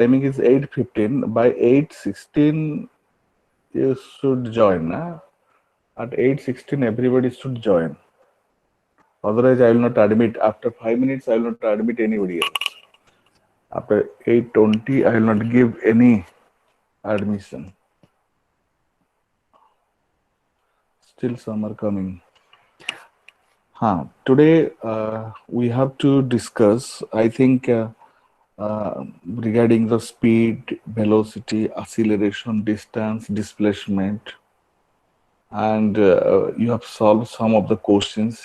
timing is 8:15. By 8:16, you should join. At 8:16, everybody should join. Otherwise, I will not admit. After 5 minutes, I will not admit anybody else. After 8:20, I will not give any admission. Still, some are coming. Today we have to discuss, I think, regarding the speed, velocity, acceleration, distance, displacement, and you have solved some of the questions.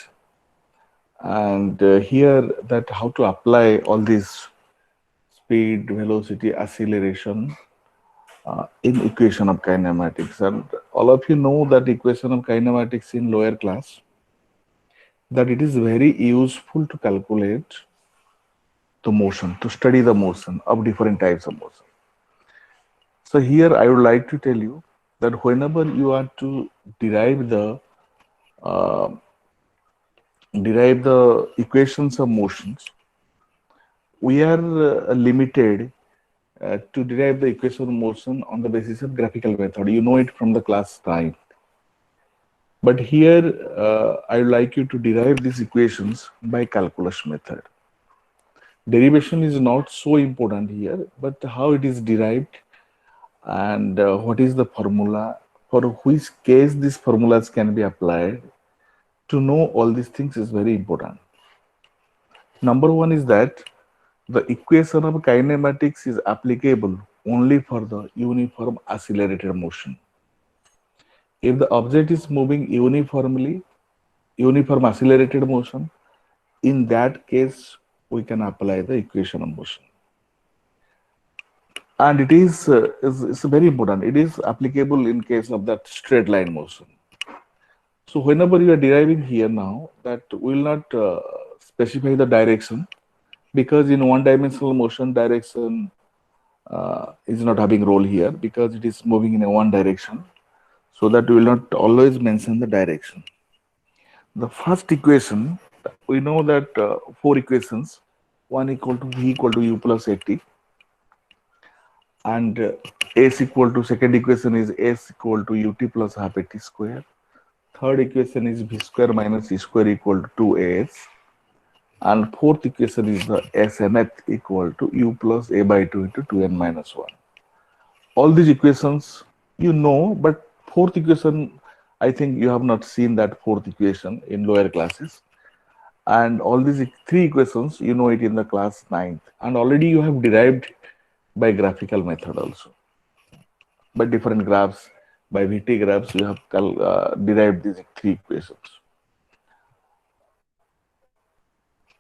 And here, that how to apply all these speed, velocity, acceleration in equation of kinematics. And all of you know that equation of kinematics in lower class, that it is very useful to calculate the motion, to study the motion of different types of motion. So here I would like to tell you that whenever you are to derive uh, the equations of motions, we are limited to derive the equation of motion on the basis of graphical method. You know it from the class 9. But here I would like you to derive these equations by calculus method. Derivation is not so important here, but how it is derived and what is the formula, for which case these formulas can be applied. To know all these things is very important. Number one is that the equation of kinematics is applicable only for the uniform accelerated motion. If the object is moving uniformly, uniform accelerated motion, in that case, we can apply the equation of motion. And it is very important. It is applicable in case of that straight line motion. So whenever you are deriving here now, that will not specify the direction, because in one-dimensional motion, direction is not having role here because it is moving in a one direction. So that we will not always mention the direction. The first equation, we know that four equations, one equal to v equal to u plus at, and s equal to, second equation is s equal to ut plus half at square. Third equation is v square minus e square equal to 2as. And fourth equation is the snth equal to u plus a by 2 into 2n minus 1. All these equations you know, but fourth equation, I think you have not seen that fourth equation in lower classes. And all these three equations, you know it in the class 9th. And already you have derived by graphical method also. By different graphs, by VT graphs, you have derived these three equations.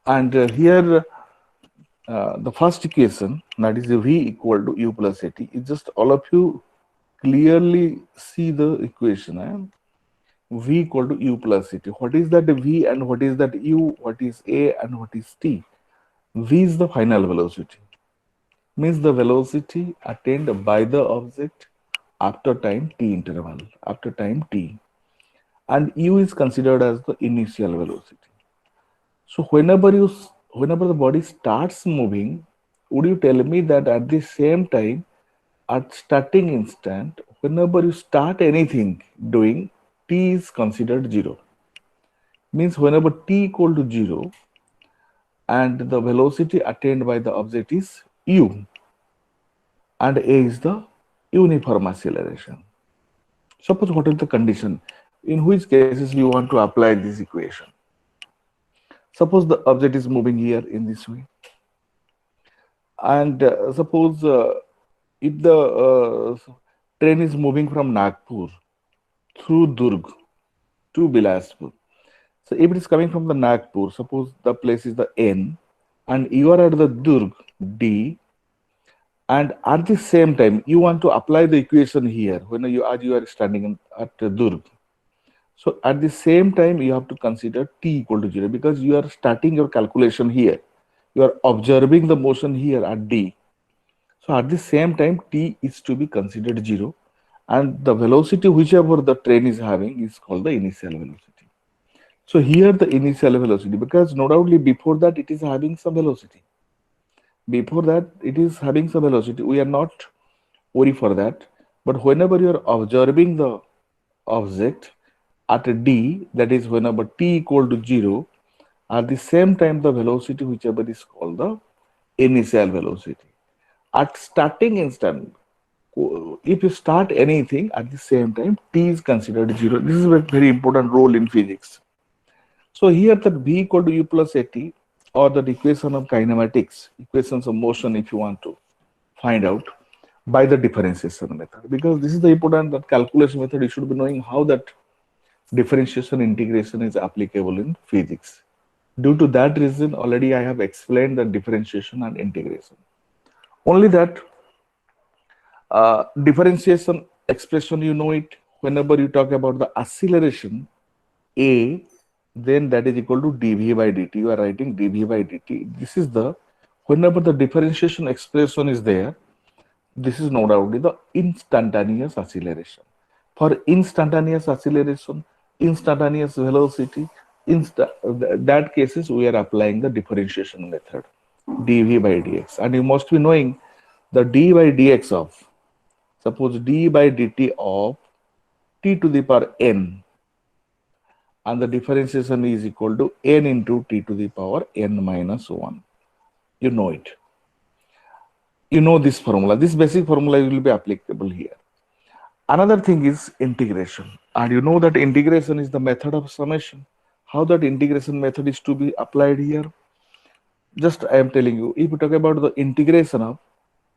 And here, the first equation, that is v equal to u plus at, is just all of you clearly see the equation. V equal to u plus at. What is that v and what is that u? What is a and what is t? V is the final velocity. Means the velocity attained by the object after time t interval, after time t. And u is considered as the initial velocity. So whenever the body starts moving, would you tell me that at the same time, at starting instant, whenever you start anything doing, t is considered 0. Means whenever t equal to 0 and the velocity attained by the object is u, and a is the uniform acceleration. Suppose what is the condition? In which cases you want to apply this equation? Suppose the object is moving here in this way. And suppose if the train is moving from Nagpur through Durg to Bilaspur. So if it is coming from the Nagpur, suppose the place is the N, and you are at the Durg, D, and at the same time you want to apply the equation here when you are standing at Durg. So at the same time you have to consider t equal to 0, because you are starting your calculation here. You are observing the motion here at D. So at the same time t is to be considered 0, and the velocity whichever the train is having is called the initial velocity. So here the initial velocity, because no doubtly before that it is having some velocity. Before that, it is having some velocity. We are not worry for that. But whenever you are observing the object at a d, that is whenever t equal to 0, at the same time the velocity whichever is called the initial velocity. At starting instant, if you start anything at the same time, t is considered 0. This is a very important role in physics. So here that v equal to u plus at, or the equation of kinematics, equations of motion if you want to find out, by the differentiation method, because this is the important that calculation method. You should be knowing how that differentiation integration is applicable in physics. Due to that reason, already I have explained the differentiation and integration. Only that differentiation expression, you know it, whenever you talk about the acceleration a, then that is equal to dv by dt. You are writing dv by dt. This is the, whenever the differentiation expression is there, this is no doubt the instantaneous acceleration. For instantaneous acceleration, instantaneous velocity, that cases we are applying the differentiation method, dv by dx. And you must be knowing the d by dx of, suppose d by dt of t to the power n, and the differentiation is equal to n into t to the power n minus 1. You know it. You know this formula. This basic formula will be applicable here. Another thing is integration. And you know that integration is the method of summation. How that integration method is to be applied here? Just I am telling you, if you talk about the integration of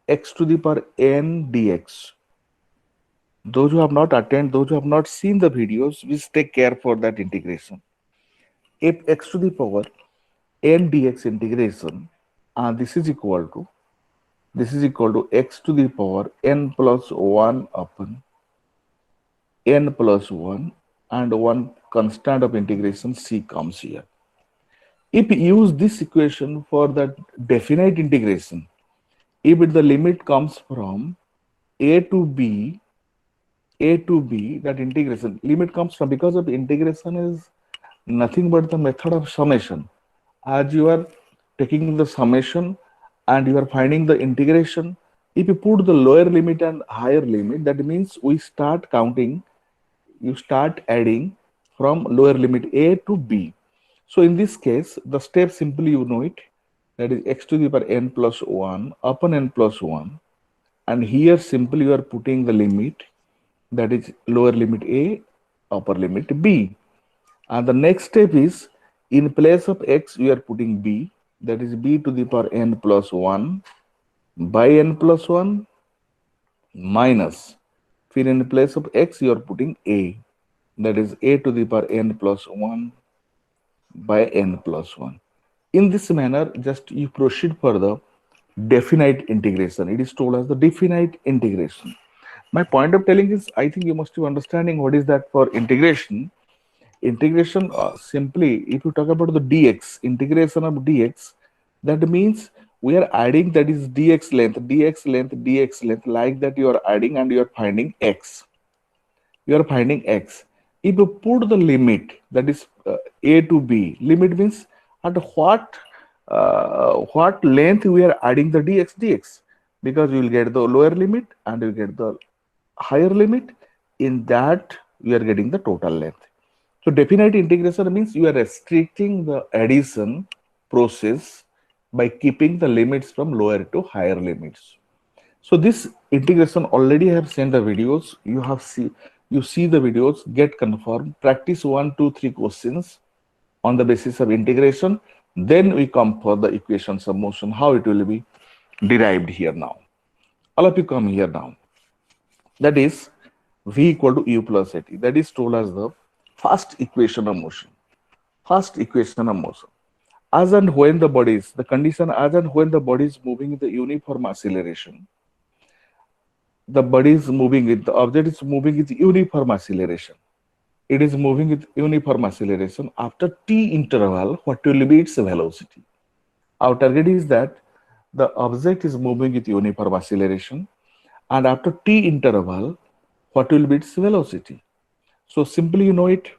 x to the power n dx, those who have not attended, those who have not seen the videos, please take care for that integration. If x to the power n dx integration, this is equal to x to the power n plus 1 upon n plus 1, and one constant of integration c comes here. If you use this equation for the definite integration, if the limit comes from a to b, that integration limit comes from, because of integration is nothing but the method of summation. As you are taking the summation and you are finding the integration, if you put the lower limit and higher limit, that means we start counting, you start adding from lower limit a to b. So in this case, the step simply you know it, that is x to the power n plus 1 upon n plus 1, and here simply you are putting the limit, that is lower limit a, upper limit b. And the next step is, in place of x we are putting b, that is b to the power n plus 1 by n plus 1 minus, in place of x you are putting a, that is a to the power n plus 1 by n plus 1. In this manner, just you proceed further, definite integration. It is told as the definite integration. My point of telling is, I think you must be understanding what is that for integration. Integration, simply, if you talk about the dx, integration of dx, that means we are adding, that is dx length, like that you are adding and you are finding x. You are finding x. If you put the limit, that is a to b, limit means at what length we are adding the dx, because you will get the lower limit and you get the higher limit. In that we are getting the total length. So definite integration means you are restricting the addition process by keeping the limits from lower to higher limits. So this integration, already I have sent the videos. You see the videos, get confirmed, practice 1, 2, 3 questions on the basis of integration. Then we come for the equations of motion, how it will be derived here now. All of you come here now. That is v equal to u plus at. That is told as the first equation of motion. First equation of motion. As and when the body is, the condition as and when the body is moving in the uniform acceleration, the body is moving with, the object is moving with uniform acceleration. It is moving with uniform acceleration. After t interval, what will be its velocity? Our target is that the object is moving with uniform acceleration, and after t interval, what will be its velocity? So simply you know it,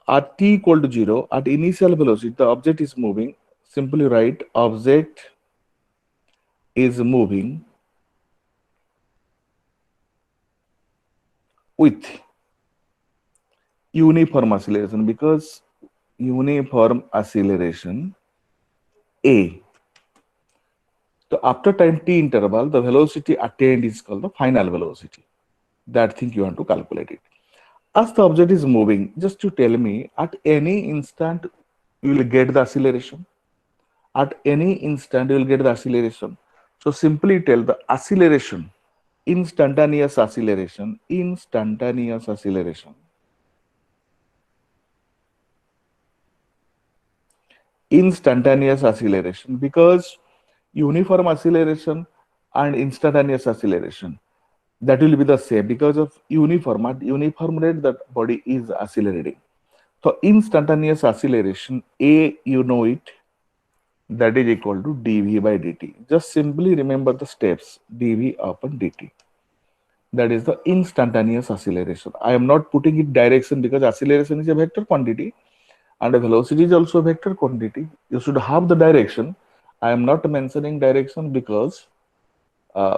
at t equal to 0, at initial velocity, the object is moving. Simply write object is moving with uniform acceleration, because uniform acceleration A. So after time t interval, the velocity attained is called the final velocity. That thing you want to calculate it. As the object is moving, just to tell me at any instant you will get the acceleration. At any instant you will get the acceleration. So simply tell the acceleration, instantaneous acceleration, instantaneous acceleration. Instantaneous acceleration, because uniform acceleration and instantaneous acceleration, that will be the same because of uniform. At uniform rate that body is accelerating. So instantaneous acceleration A, you know it, that is equal to dv by dt. Just simply remember the steps, dv upon dt. That is the instantaneous acceleration. I am not putting it direction because acceleration is a vector quantity and a velocity is also a vector quantity. You should have the direction. I am not mentioning direction because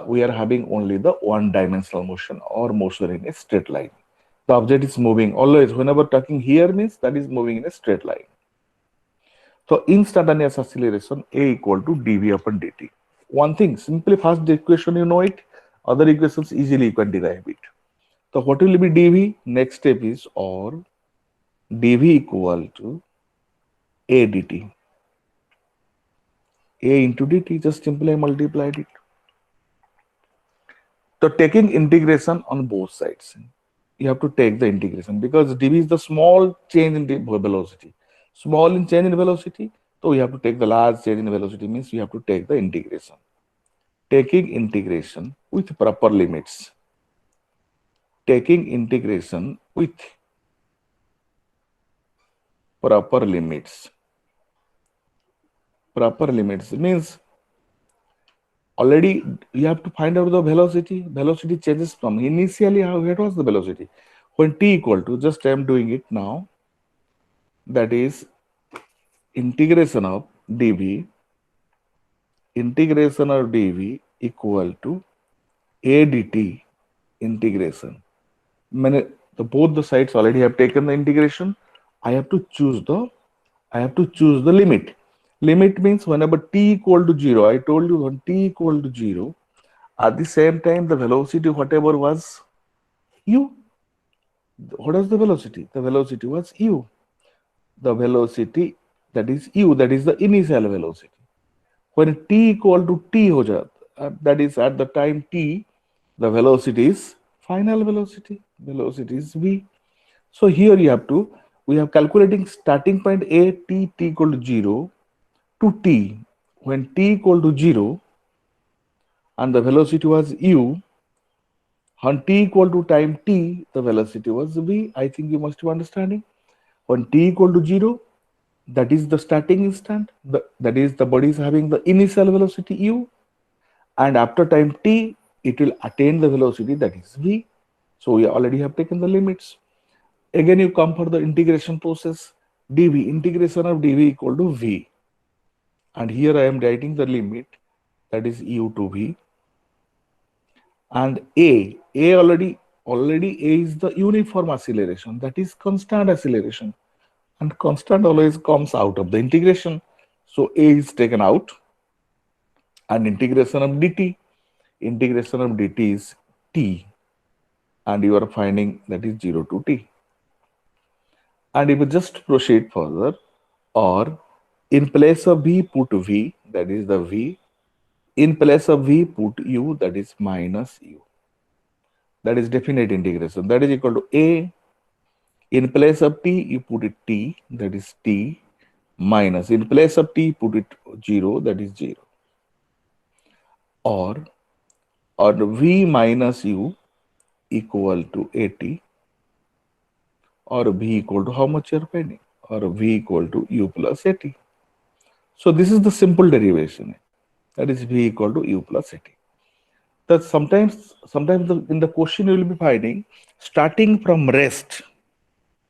we are having only the one-dimensional motion or motion in a straight line. The object is moving always. Whenever talking here means that is moving in a straight line. So instantaneous acceleration A equal to dv upon dt. One thing, simply first the equation you know it, other equations easily you can derive it. So what will be dv? Next step is or dv equal to A dt. A into dt, just simply multiplied it. So taking integration on both sides, you have to take the integration because dv is the small change in the velocity. Small in change in velocity, so we have to take the large change in velocity, means we have to take the integration. Taking integration with proper limits. Taking integration with proper limits. Proper limits means already you have to find out the velocity. Velocity changes from initially what was the velocity? When t equal to, just I am doing it now, that is integration of dv equal to a dt integration. Both the sides already have taken the integration. I have to choose the limit. Limit means whenever t equal to 0, I told you when t equal to 0, at the same time the velocity whatever was u. What was the velocity? The velocity was u. The velocity that is u, that is the initial velocity. When t equal to t ho jata, that is at the time t, the velocity is final velocity. Velocity is v. So here we have calculating starting point a t equal to 0 to t. When t equal to 0 and the velocity was u, when t equal to time t, the velocity was v. I think you must be understanding. When t equal to 0, that is the starting instant, that is the body is having the initial velocity u, and after time t, it will attain the velocity that is v. So we already have taken the limits. Again, you come for the integration process. Dv, integration of dv equal to v. And here I am writing the limit, that is u to v. And a already A is the uniform acceleration, that is constant acceleration. And constant always comes out of the integration. So a is taken out and integration of dt is t, and you are finding that is 0 to t. And if you just proceed further, or in place of v put v, that is the v. In place of v put u, that is minus u. That is definite integration. That is equal to a. In place of t, you put it t, that is t, minus. In place of t, put it 0, that is 0. Or v minus u equal to at, or v equal to how much you are finding, or v equal to u plus at. So this is the simple derivation. That is v equal to u plus at. That sometimes in the question you will be finding starting from rest.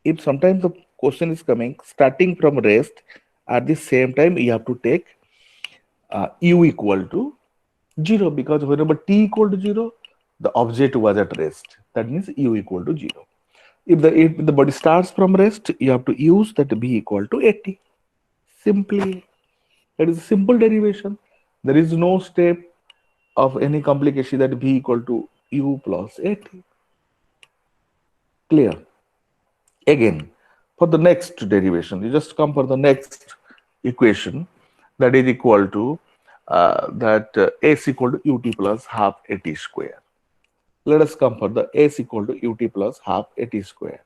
If sometimes the question is coming starting from rest, at the same time you have to take u equal to 0, because whenever t equal to 0, the object was at rest. That means u equal to 0. If the body starts from rest, you have to use that b equal to 80. Simply, that is a simple derivation. There is no step of any complication, that b equal to u plus 80. Clear? Again, for the next derivation, you just come for the next equation, that is equal to s equal to ut plus half at square. Let us come for the s equal to ut plus half at square.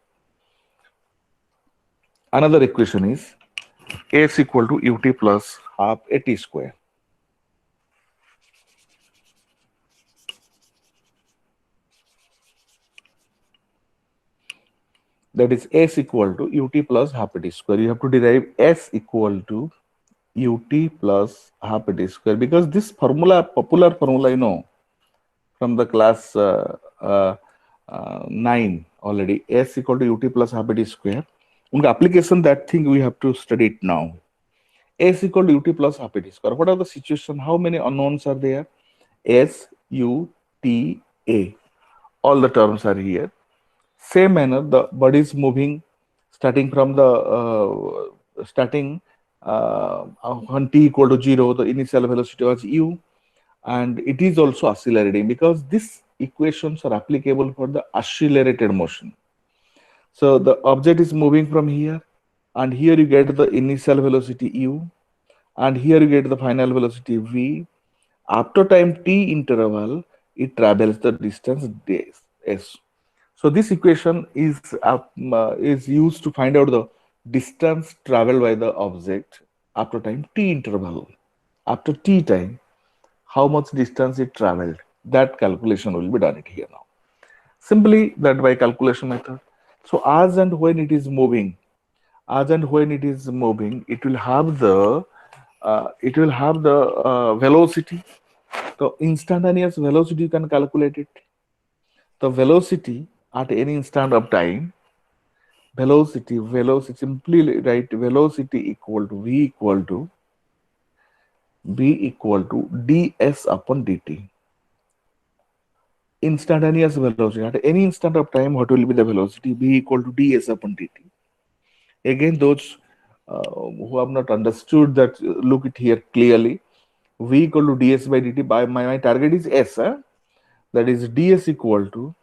Another equation is s equal to ut plus half at square. That is s equal to ut plus half at square. You have to derive s equal to ut plus half at square, because this formula, popular formula, from the class 9 already, s equal to ut plus half at square. उनका application, that thing we have to study it now. S equal to ut plus half at square. What are the situation? How many unknowns are there? S, U, T, A. All the terms are here. Same manner, the body is moving, starting from the when t equal to 0, the initial velocity was u, and it is also accelerating, because these equations are applicable for the accelerated motion. So the object is moving from here, and here you get the initial velocity u, and here you get the final velocity v. After time t interval, it travels the distance s. So this equation is used to find out the distance traveled by the object after time t interval. After t time, how much distance it traveled, that calculation will be done it here now. Simply that by calculation method. So as and when it is moving, it will have the velocity. The instantaneous velocity, you can calculate it. The velocity at any instant of time, velocity, simply write velocity equal to v equal to ds upon dt. Instantaneous velocity at any instant of time, what will be the velocity? V equal to ds upon dt. Again, those who have not understood that, look it here clearly. V equal to ds by dt. By my target is s, that is ds equal to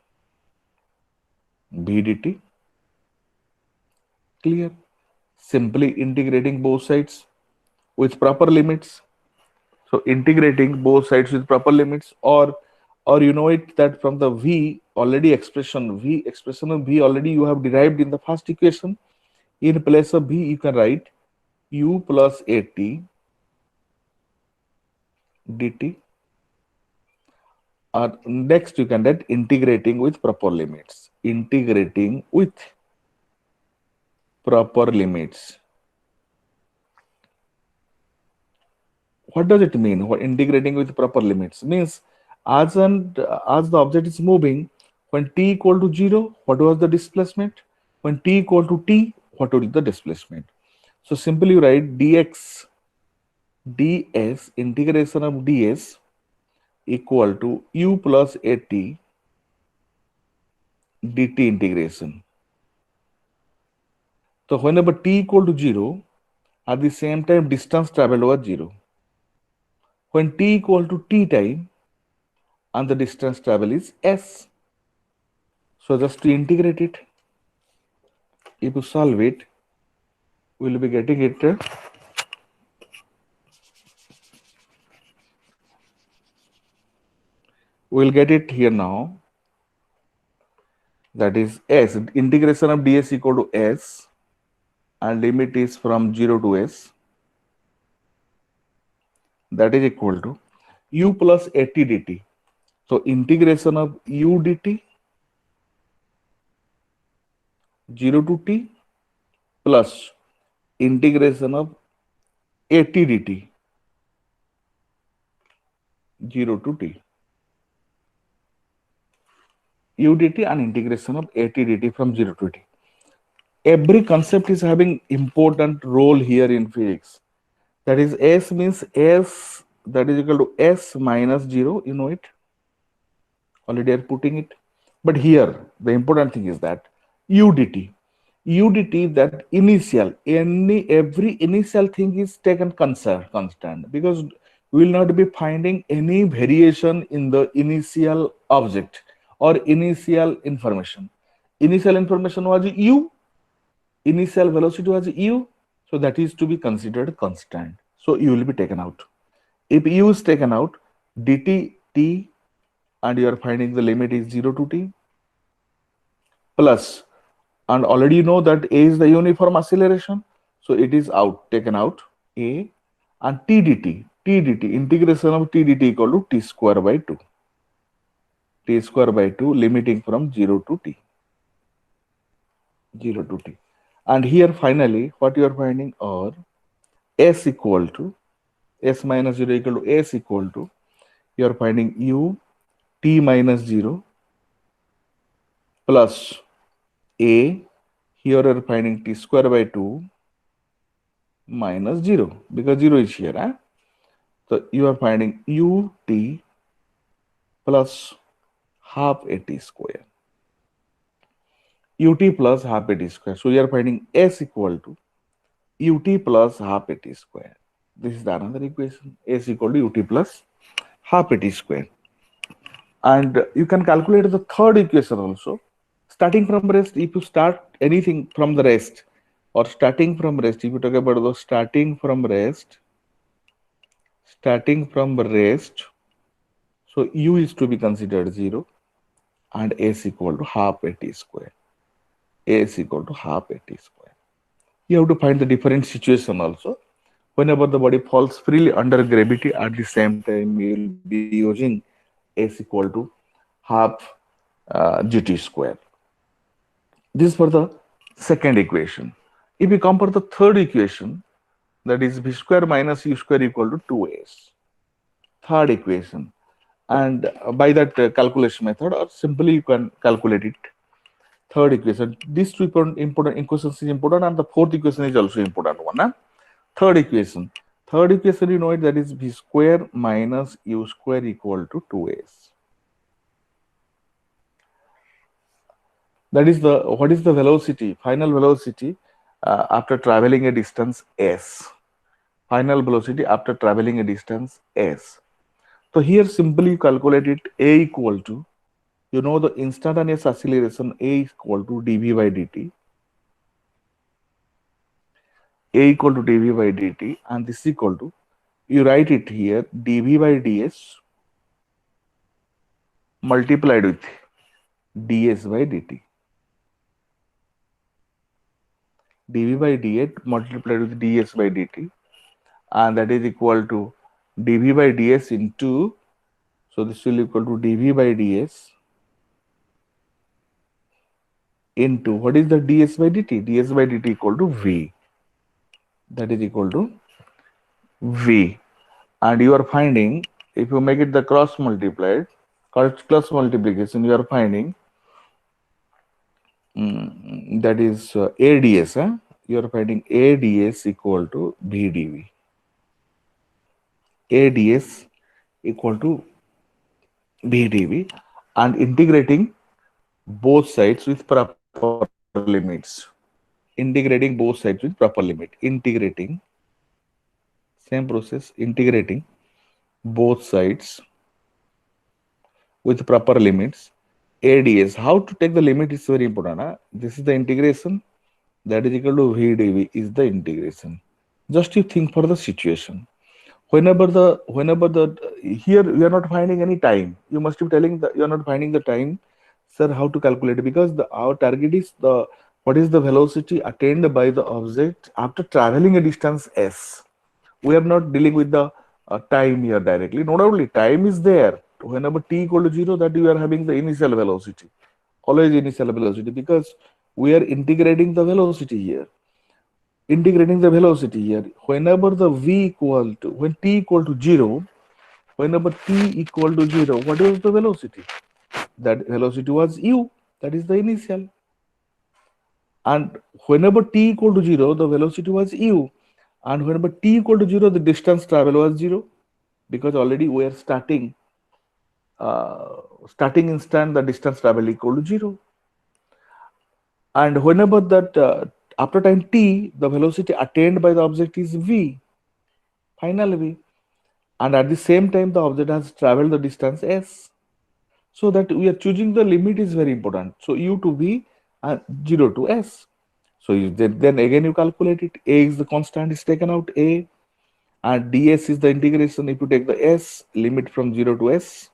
v dt. Clear? Simply integrating both sides with proper limits. So integrating both sides with proper limits, or you know it that from the v expression of v already you have derived in the first equation. In place of v, you can write u plus at dt. Next, you can write integrating with proper limits. Integrating with proper limits. What does it mean? What integrating with proper limits means? As the object is moving, when t equal to 0, what was the displacement? When t equal to t, what would be the displacement? So simply you write ds integration of ds equal to u plus at dt integration. So whenever t equal to 0, at the same time distance traveled was 0. When t equal to t time, and the distance travel is s. So just to integrate it, if you solve it, we will be getting it. We will get it here now. That is s. Integration of ds equal to s, and limit is from 0 to s. That is equal to u plus at dt. So integration of u dt 0 to t plus integration of at dt 0 to t. U dt and integration of at dt from 0 to t. Every concept is having important role here in physics. That is, s means s that is equal to s minus 0. You know it. Already are putting it. But here, the important thing is that UDT. UDT, that initial, every initial thing is taken constant, because we will not be finding any variation in the initial object or initial information. Initial information was u, initial velocity was u, so that is to be considered constant. So u will be taken out. If u is taken out, dt t, and you are finding the limit is 0 to t, plus, and already you know that a is the uniform acceleration, so it is out, taken out, a, and t dt, integration of t dt equal to t square by 2, t square by 2, limiting from 0 to t, 0 to t. And here finally what you are finding are s equal to s minus 0 equal to s equal to, you are finding u t minus 0 plus a, here you are finding t square by 2 minus 0, because 0 is here. So you are finding ut plus half at square, ut plus half at square. So you are finding s equal to ut plus half at square. This is the another equation, s equal to ut plus half at square. And you can calculate the third equation also. Starting from rest, if you start anything from the rest, or starting from rest, if you talk about the starting from rest, so u is to be considered 0 and s equal to half at square. S equal to half at square. You have to find the different situation also. Whenever the body falls freely under gravity, at the same time we will be using s equal to half gt square. This is for the second equation. If we compare the third equation, that is v square minus u square equal to 2s. Third equation. And by that calculation method, or simply you can calculate it. Third equation. These two important equations is important, and the fourth equation is also important one. Third equation. Third equation, you know it, that is v square minus u square equal to 2s. That is the, what is the velocity, final velocity after traveling a distance s. Final velocity after traveling a distance s. So here simply you calculate it, a equal to, you know the instantaneous acceleration, a is equal to dv by dt. A equal to dv by dt, and this is equal to, you write it here, dv by ds multiplied with ds by dt. dv by dx multiplied with ds by dt, and that is equal to dv by ds into, so this will equal to dv by ds into, what is the ds by dt? ds by dt equal to v. That is equal to v. And you are finding, if you make it the cross multiplied, cross multiplication, you are finding that is ads. You are finding ads equal to vdv. ads equal to vdv, and integrating both sides with proper limits. Integrating both sides with proper limit. Integrating, same process, integrating both sides with proper limits. ADS, how to take the limit is very important. This is the integration, that is equal to VdV is the integration. Just you think for the situation. Whenever the here you are not finding any time, you must be telling that you are not finding the time, sir, how to calculate it, because our target is the, what is the velocity attained by the object after traveling a distance s. We are not dealing with the time here directly. Not only time is there, whenever t equal to 0, that you are having the initial velocity, always initial velocity, because we are integrating the velocity here. Integrating the velocity here, whenever the v equal to, when t equal to 0, whenever t equal to 0, what is the velocity? That velocity was u, that is the initial. And whenever t equal to 0, the velocity was u. And whenever t equal to 0, the distance travel was 0. because already we are starting instant the distance travel equal to 0. And whenever that after time t, the velocity attained by the object is v, final v, and at the same time the object has traveled the distance s. So that we are choosing the limit is very important. So u to v and 0 to s. So then again you calculate it. A is the constant is taken out, a, and ds is the integration. If you take the s, limit from 0 to s,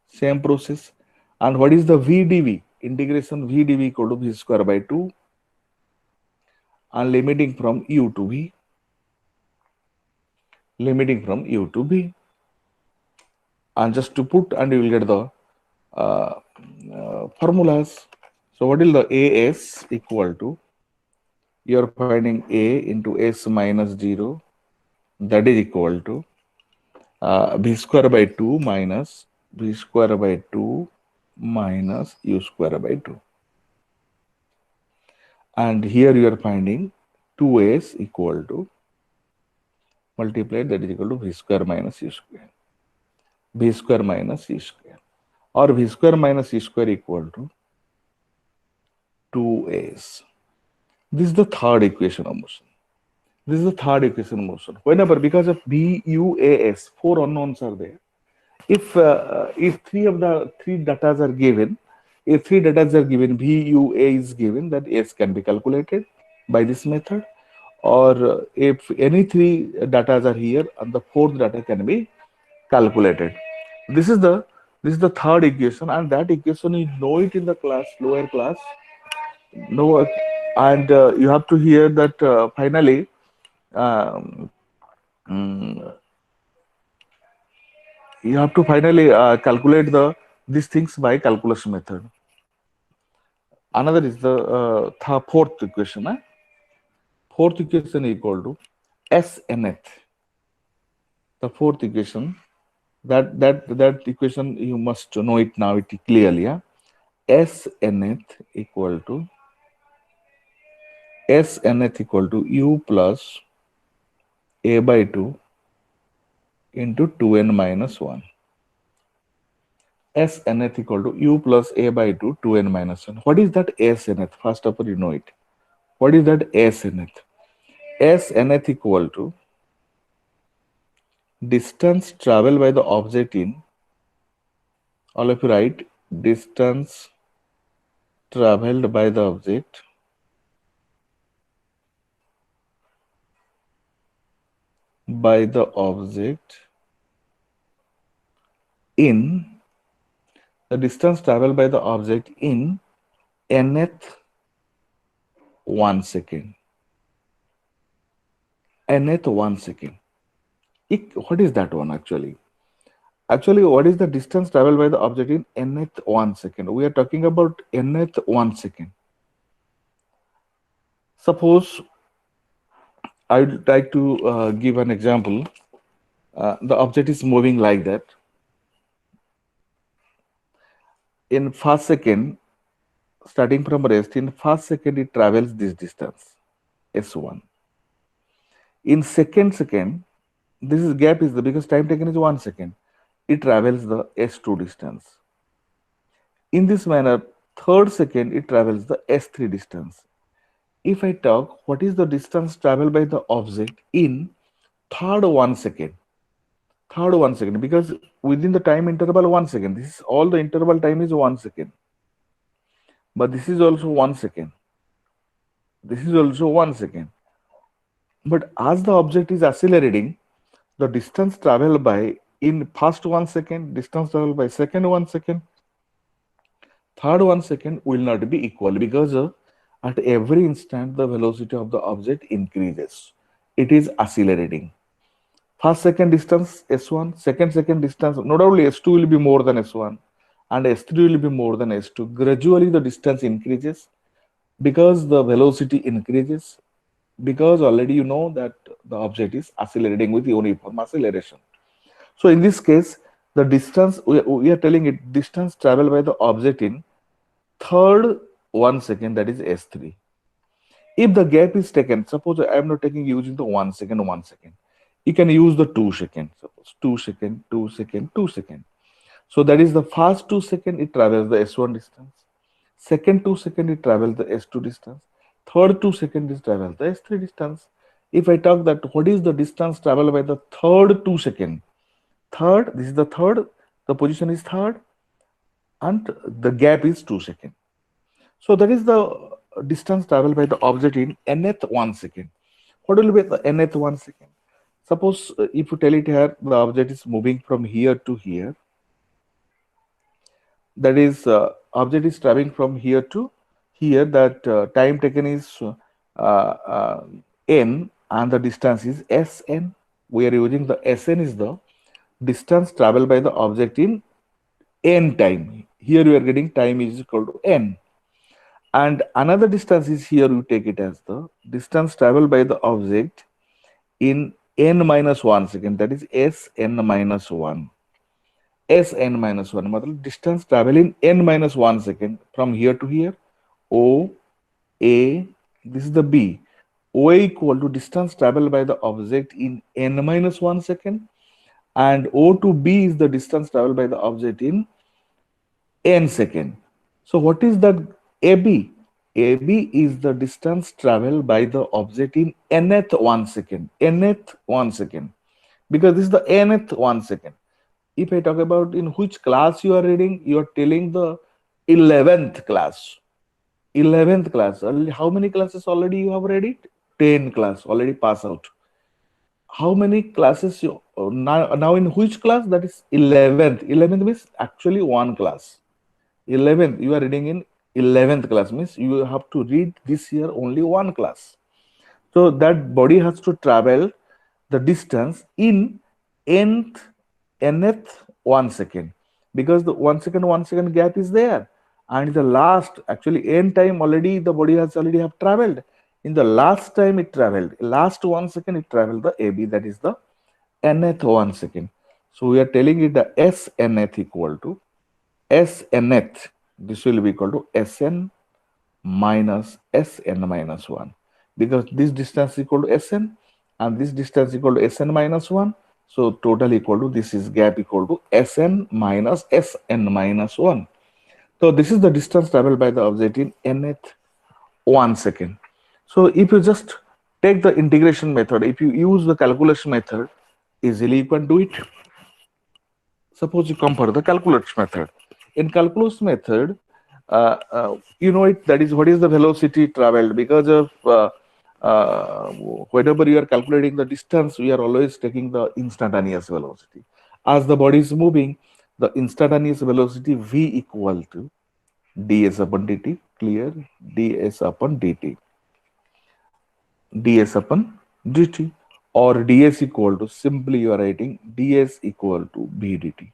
same process. And what is the v dv? Integration v dv equal to v square by 2, and limiting from u to v, and just to put, and you will get the formulas. So what is the as equal to, you are finding a into s minus 0, that is equal to v square by 2 minus v square by 2 minus u square by 2. And here you are finding 2s equal to multiplied, that is equal to v square minus u square, v square minus u square, or v square minus u square equal to 2s. This is the third equation of motion. This is the third equation of motion. Whenever, because of v, u, a, s, four unknowns are there. If three of the three datas are given, if three datas are given, v, u, a is given, that s can be calculated by this method. Or if any three datas are here, and the fourth data can be calculated. This is the third equation, and that equation you know it in the class, lower class. No, and you have to hear that finally. Um, mm, you have to finally calculate these things by calculus method. Another is the fourth equation. Fourth equation equal to s nth. The fourth equation, that equation you must know it now it clearly. Yeah? S nth equal to u plus a by 2 into 2n minus 1. S nth equal to u plus a by 2, 2n minus 1. What is that S nth? First of all, you know it. What is that S nth? S nth equal to distance traveled by the object in, all of you write, distance traveled by the object in, the distance traveled by the object in nth 1 second. Nth 1 second. What is that one actually? Actually, what is the distance traveled by the object in nth 1 second? We are talking about nth 1 second. Suppose I would like to give an example. The object is moving like that. In first second, starting from rest, in first second it travels this distance, s1. In second, this is gap is the, because time taken is 1 second, it travels the s2 distance. In this manner, third second it travels the s3 distance. If I talk, what is the distance traveled by the object in third 1 second? Third 1 second, because within the time interval 1 second, this is all the interval time is 1 second. But this is also 1 second. This is also 1 second. But as the object is accelerating, the distance traveled by in first 1 second, distance traveled by second 1 second, third 1 second will not be equal, because at every instant the velocity of the object increases. It is accelerating. First second distance s1, second distance, not only s2 will be more than s1 and s3 will be more than s2. Gradually the distance increases because the velocity increases, because already you know that the object is accelerating with uniform acceleration. So in this case, the distance, we are telling it distance traveled by the object in third 1 second, that is s3. If the gap is taken, suppose I am not taking using the 1 second, you can use the 2 seconds. Suppose 2 second, 2 second, 2 second. So that is the first 2 second it travels the S1 distance. Second 2 second it travels the S2 distance. Third 2 second it travels the S3 distance. If I talk that what is the distance traveled by the third 2 second? Third, this is the third, the position is third, and the gap is 2 seconds. So that is the distance traveled by the object in nth 1 second. What will be the nth 1 second? Suppose if you tell it here, the object is moving from here to here. That is, object is traveling from here to here. That time taken is uh, n, and the distance is Sn. We are using the Sn is the distance traveled by the object in n time. Here we are getting time is equal to n. And another distance is here, you take it as the distance traveled by the object in n minus 1 second, that is Sn minus 1. Sn minus 1, matlab distance travel in n minus 1 second from here to here. O, A, this is the B. OA equal to distance traveled by the object in n minus 1 second, and O to B is the distance traveled by the object in n second. So what is that AB? AB is the distance traveled by the object in nth 1 second. Nth 1 second. Because this is the nth 1 second. If I talk about in which class you are reading, you are telling the 11th class. 11th class. How many classes already you have read it? 10 class already pass out. How many classes you now in which class? That is 11th. 11th means actually one class. 11th, you are reading in 11th class, means you have to read this year only one class. So that body has to travel the distance in nth 1 second, because the 1 second gap is there, and the last actually n time already the body has already have traveled. In the last time it traveled, last 1 second it traveled the AB, that is the nth 1 second. So we are telling it the S nth equal to Snth, this will be equal to Sn minus Sn minus 1, because this distance is equal to Sn and this distance is equal to Sn minus 1. So total equal to, this is gap equal to Sn minus Sn minus 1. So this is the distance traveled by the object in nth 1 second. So if you just take the integration method, if you use the calculation method, easily you can do it. Suppose you come for the calculus method. In calculus method, you know it, that is what is the velocity traveled, because of whenever you are calculating the distance, we are always taking the instantaneous velocity. As the body is moving, the instantaneous velocity v equal to ds upon dt, clear, ds upon dt, ds upon dt, or ds equal to, simply you are writing ds equal to b dt,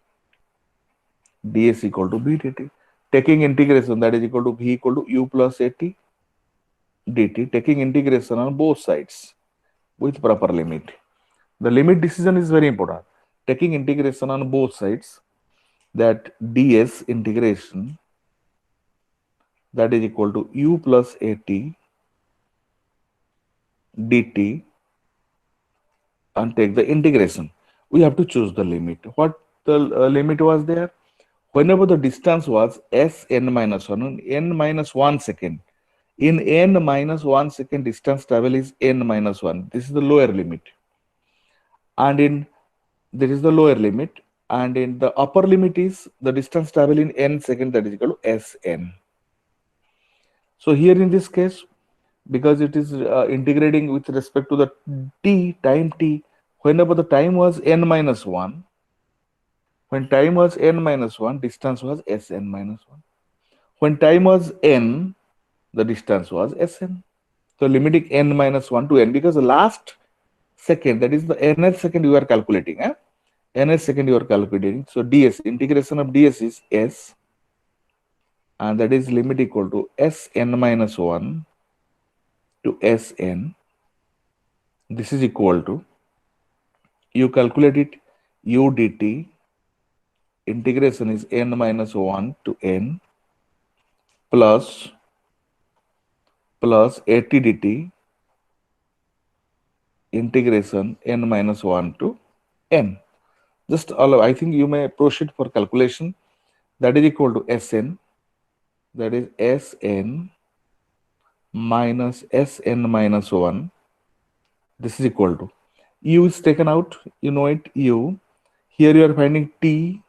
ds equal to b dt. Taking integration, that is equal to v equal to u plus at dt, taking integration on both sides with proper limit. The limit decision is very important. Taking integration on both sides, that ds integration, that is equal to u plus at dt, and take the integration. We have to choose the limit. What the limit was there? Whenever the distance was Sn minus 1, n minus 1 second. In n minus 1 second, distance travel is n minus 1. This is the lower limit. And in, this is the lower limit. And in the upper limit is the distance travel in n second, that is equal to Sn. So here in this case, because it is integrating with respect to the t, time t, whenever the time was n minus 1, when time was n minus 1, distance was Sn minus 1. When time was n, the distance was Sn. So limiting n minus 1 to n, because the last second, that is the nth second you are calculating. Nth second you are calculating. So ds, integration of ds is s, and that is limit equal to Sn minus 1 to Sn. This is equal to, you calculate it, u dt, integration is n minus 1 to n plus at dt integration n minus 1 to n. Just allow, I think you may proceed for calculation. That is equal to Sn, that is Sn minus Sn minus 1. This is equal to, u is taken out, you know it, u. Here you are finding t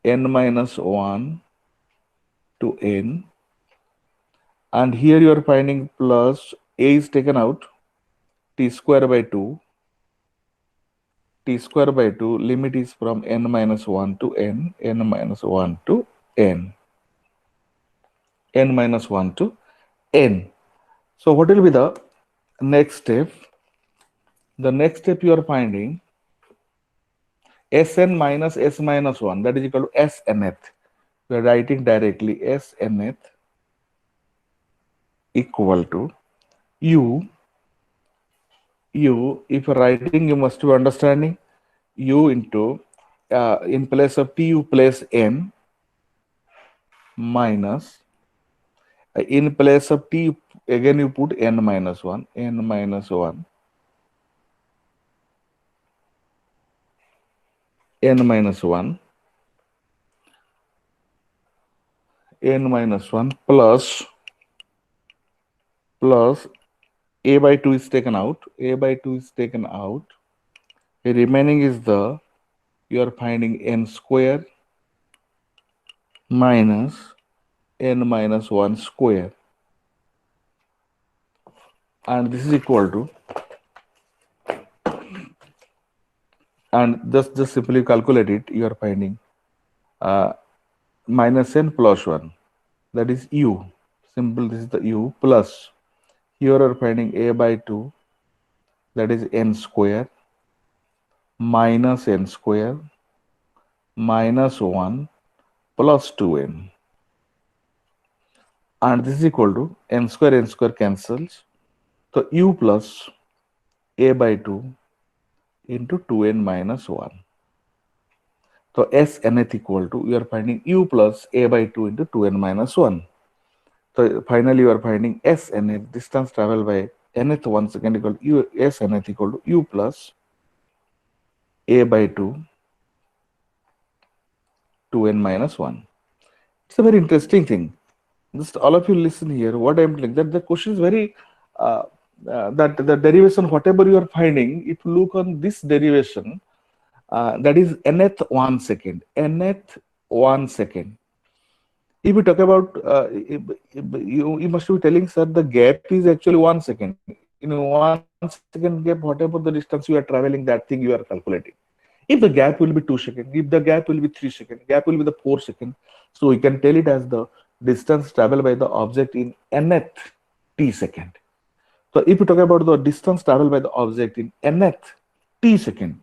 n minus 1 to n, and here you are finding plus a is taken out, t square by 2, t square by 2, limit is from n minus 1 to n, n minus 1 to n, n minus 1 to n. So what will be the next step? The next step you are finding Sn minus S minus 1, that is equal to Snth. We are writing directly Snth equal to u. If you are writing, you must be understanding u into, in place of t you place n, minus, in place of t again you put n minus 1, n minus 1, n minus 1, n minus 1 plus a by 2 is taken out, a by 2 is taken out, the remaining is the, you are finding n square minus n minus 1 square, and this is equal to, and just simply calculate it, you are finding minus n plus 1, that is u. Simple, this is the u, plus here are finding a by 2, that is n square, minus n square, minus 1 plus 2n, and this is equal to n square cancels, so u plus a by 2 into 2n minus 1. So S nth equal to, you are finding u plus a by 2 into 2n minus 1. So finally you are finding S nth, distance traveled by nth 1 second, equal to u, S nth equal to u plus a by 2 2n minus 1. It's a very interesting thing. Just all of you listen here, what I am telling, that the question is very, that the derivation, whatever you are finding, if you look on this derivation, that is nth 1 second, nth 1 second. If you talk about, you must be telling, sir, the gap is actually 1 second. In 1 second gap, whatever the distance you are traveling, that thing you are calculating. If the gap will be 2 seconds, if the gap will be 3 seconds, gap will be the 4 seconds, so we can tell it as the distance traveled by the object in nth t second. So if you talk about the distance traveled by the object in nth t second,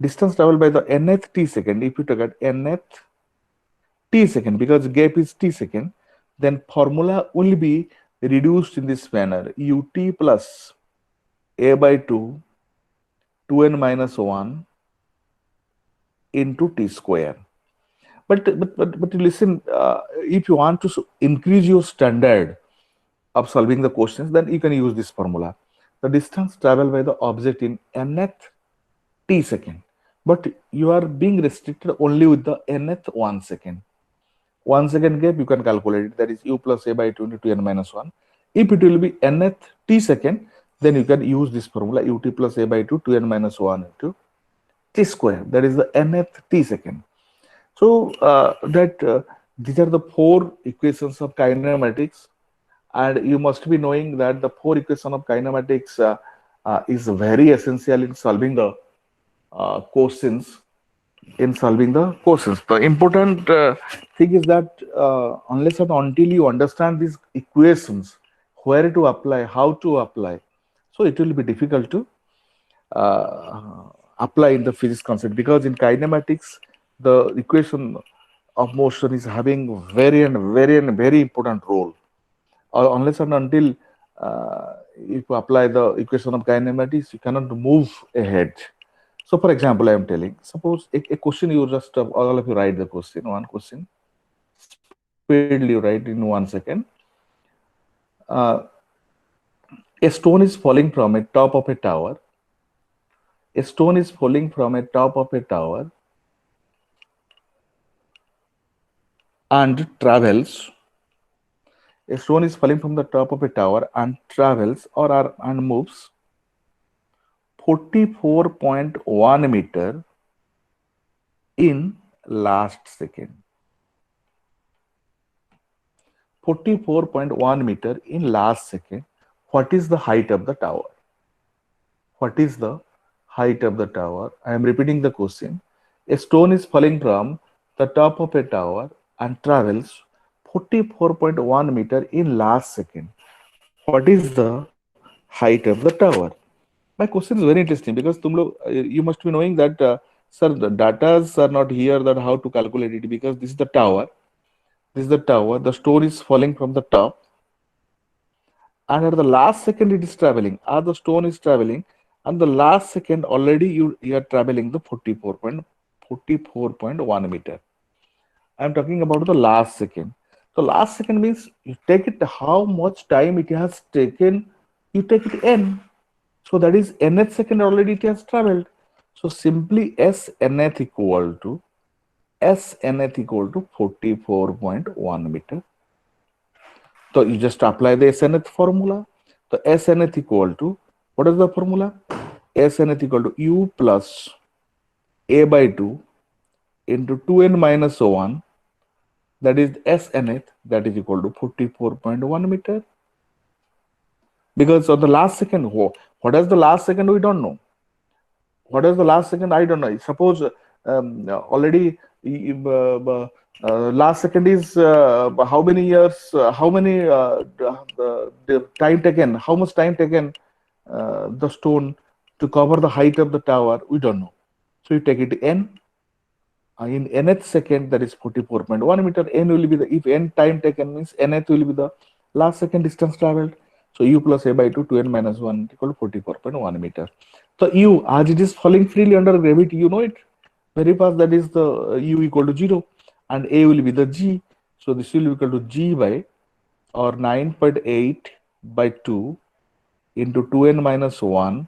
distance traveled by the nth t second, if you talk at nth t second, because gap is t second, then formula will be reduced in this manner, ut plus a by 2 2n minus 1 into t square. But listen, if you want to increase your standard of solving the questions, then you can use this formula. The distance traveled by the object in nth t second, but you are being restricted only with the nth 1 second. 1 second gap, you can calculate it, that is u plus a by 2 into 2n minus 1. If it will be nth t second, then you can use this formula, ut plus a by 2 2n minus 1 into t square, that is the nth t second. So these are the 4 equations of kinematics, and you must be knowing that the 4 equation of kinematics is very essential in solving the questions. The important thing is that unless and until you understand these equations, where to apply, how to apply, so it will be difficult to apply in the physics concept, because in kinematics the equation of motion is having very important role. Or unless and until if you apply the equation of kinematics, you cannot move ahead. So for example, I am telling, suppose a question, you just all of you write the question, one question, speedily write in 1 second. A stone is falling from a top of a tower. A stone is falling from a top of a tower and travels. A stone is falling from the top of a tower and travels and moves 44.1 meter in last second. 44.1 meter in last second. What is the height of the tower? What is the height of the tower? I am repeating the question. A stone is falling from the top of a tower and travels 44.1 meter in last second. What is the height of the tower? My question is very interesting because you must be knowing that sir, the datas are not here that how to calculate it, because this is the tower. This is the tower. The stone is falling from the top, and at the last second it is traveling, or the stone is traveling, and the last second already you are traveling the 44.1 meter. I am talking about the last second. So last second means you take it how much time it has taken. You take it n. So that is nth second already it has traveled. So simply s nth equal to 44.1 meter. So you just apply the SNth formula. So SNth equal to, what is the formula? SNth equal to U plus A by 2 into 2n minus 1, that is SNth, that is equal to 44.1 meter. Because of the last second, what is the last second? We don't know. What is the last second? I don't know. Suppose already last second is how many years, how many the time taken, how much time taken the stone to cover the height of the tower? We don't know. So you take it n. In nth second, that is 44.1 meter. N will be the, if n time taken means nth will be the last second distance traveled. So u plus a by 2 2n minus 1 equal to 44.1 meter. So u, as it is falling freely under gravity, you know it very fast, that is the u equal to 0, and a will be the g. So this will be equal to g by, or 9.8 by 2 into 2n minus 1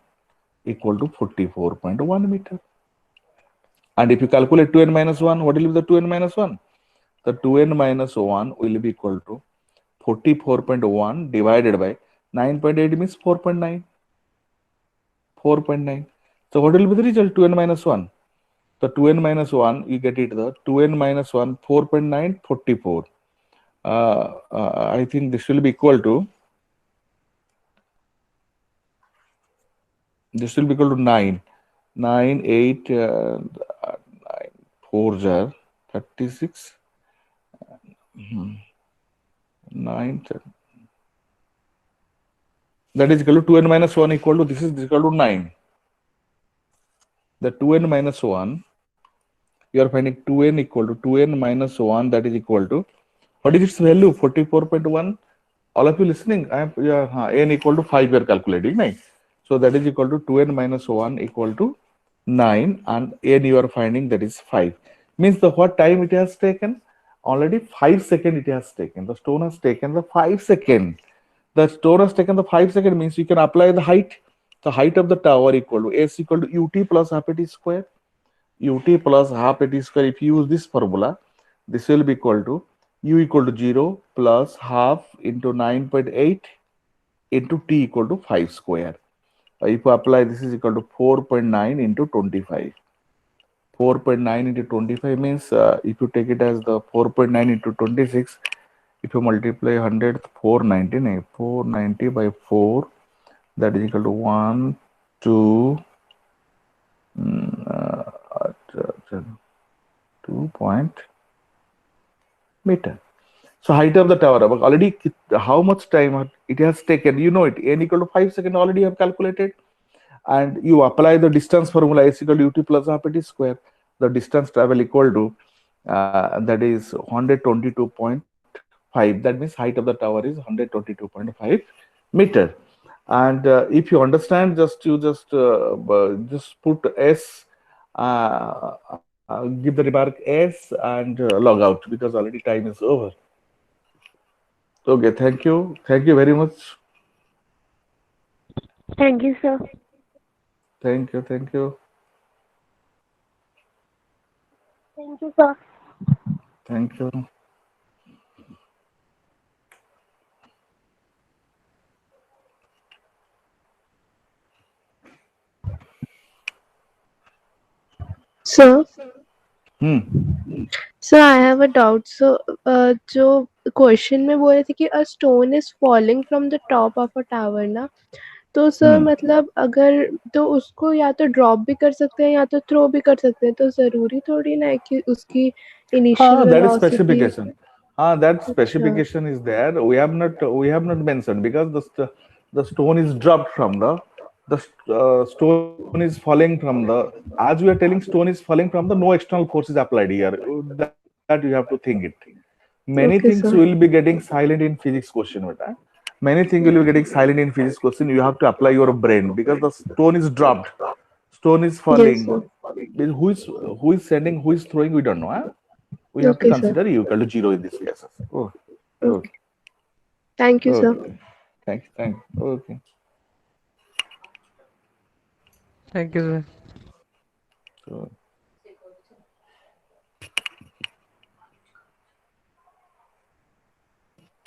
equal to 44.1 meter. And if you calculate 2n minus 1, what will be the 2n minus 1? The 2n minus 1 will be equal to 44.1 divided by 9.8 means 4.9. 4.9. So what will be the result? 2n minus 1. The 2n minus 1, you get it, the 2n minus 1, 4.9, 44. I think this will be equal to, this will be equal to 9. 9, 8, 9, 4 jar, 36. 9, that is equal to 2n minus 1 equal to, this is equal to 9. The 2n minus 1, you are finding 2n equal to 2n minus 1, that is equal to, what is its value? 44.1. All of you listening, I am n equal to 5 we are calculating, right? So that is equal to 2n minus 1 equal to 9, and n you are finding, that is 5. Means the what time it has taken? Already 5 seconds it has taken. The stone has taken the 5 seconds. The stone has taken the 5 seconds, means you can apply the height. The height of the tower equal to s equal to ut plus half at square. Ut plus half at square. If you use this formula, this will be equal to u equal to 0 plus half into 9.8 into t equal to 5 square. If you apply, this is equal to 4.9 into 25. 4.9 into 25 means if you take it as the 4.9 into 26, if you multiply 100, 490, 490 by 4, that is equal to 1, 2, 2 point meter. So height of the tower, already how much time it has taken, you know it, n equal to 5 seconds already have calculated. And you apply the distance formula, s equal to ut plus half at square. The distance travel equal to, that is 122.5. That means height of the tower is 122.5 meter. And if you understand, you just put s, give the remark s, and log out, because already time is over. Okay, thank you very much. Thank you, sir. Thank you. Thank you. Thank you, sir. Thank you. Sir, Hmm. sir, I have a doubt. So, जो question में बोल रहे थे कि a stone is falling from the top of a tower ना, तो sir Hmm. मतलब अगर तो उसको या तो ड्रॉप भी कर सकते हैं या तो थ्रो भी कर सकते हैं, तो जरूरी थोड़ी ना है कि उसकी initial That is velocity. specification. That अच्छा। specification is there. We have not mentioned because the stone is dropped from the stone is falling from the, as we are telling, stone is falling from the, no external force is applied here. That you have to think it. Many things okay will be sir. getting silent in physics question, beta. Many things will be getting silent in physics question. You have to apply your brain because the stone is dropped, stone is yes falling. Sir. Who is sending, who is throwing? We don't know. We have to okay sir. consider u equal to 0 in this case. Oh, okay. okay, thank you sir. okay. Thank you. Okay. Thank you, sir. So,